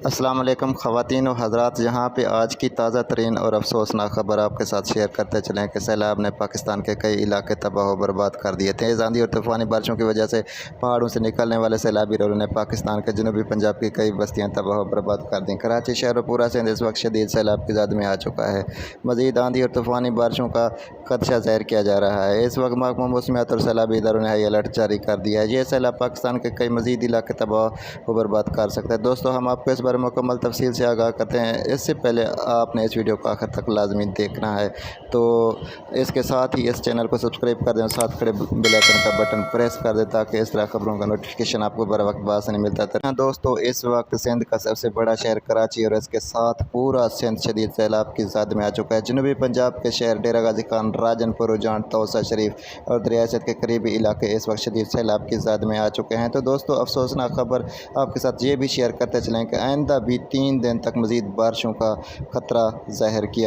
अस्सलाम वालेकुम ख़वातीन और हज़रात, यहाँ पे आज की ताज़ा तरीन और अफसोसनाक ख़बर आपके साथ शेयर करते चलें कि सैलाब ने पाकिस्तान के कई इलाके तबाह व बर्बाद कर दिए। तेज़ आंधी और तूफ़ानी बारिशों की वजह से पहाड़ों से निकलने वाले सैलाबी रोलों ने पाकिस्तान के जनूबी पंजाब की कई बस्तियाँ तबाह व बर्बाद कर दी। कराची शहर और पूरा सिंध इस वक्त शदीद सैलाब की ज़द में आ चुका है। मज़ीद आंधी और तूफ़ानी बारिशों का खदशा ज़ाहिर किया जा रहा है। इस वक्त महकमा मौसमियात और सैलाबी इदारों ने हाई अलर्ट जारी कर दिया है। ये सैलाब पाकिस्तान के कई मज़ीद इलाके तबाह व बर्बाद कर सकता है। दोस्तों, हम आपको इस बारे में मुकम्मल तफसील से आगाह करते हैं। इससे पहले आपने इस वीडियो को आखिर तक लाजमी देखना है, तो इसके साथ ही इस चैनल को सब्सक्राइब कर दें और साथ खड़े बेल आइकन का बटन प्रेस कर दें ताकि इस तरह खबरों का नोटिफिकेशन आपको बर वक्त बासानी मिलता है। दोस्तों, इस वक्त सिंध का सबसे बड़ा शहर कराची और इसके साथ पूरा सिंध शदीद सैलाब की ज़द में आ चुका है। जनूबी पंजाब के शहर डेरा गाजी खान, राजनपुर, उजान, तौसा शरीफ और दरियासत के करीबी इलाके इस वक्त शदीद सैलाब की ज़द में आ चुके हैं। तो दोस्तों, अफसोसनाक खबर आपके साथ ये भी शेयर करते चलें कि आइंदा भी 3 दिन तक मज़ीद बारिशों का ख़तरा ज़ाहिर किया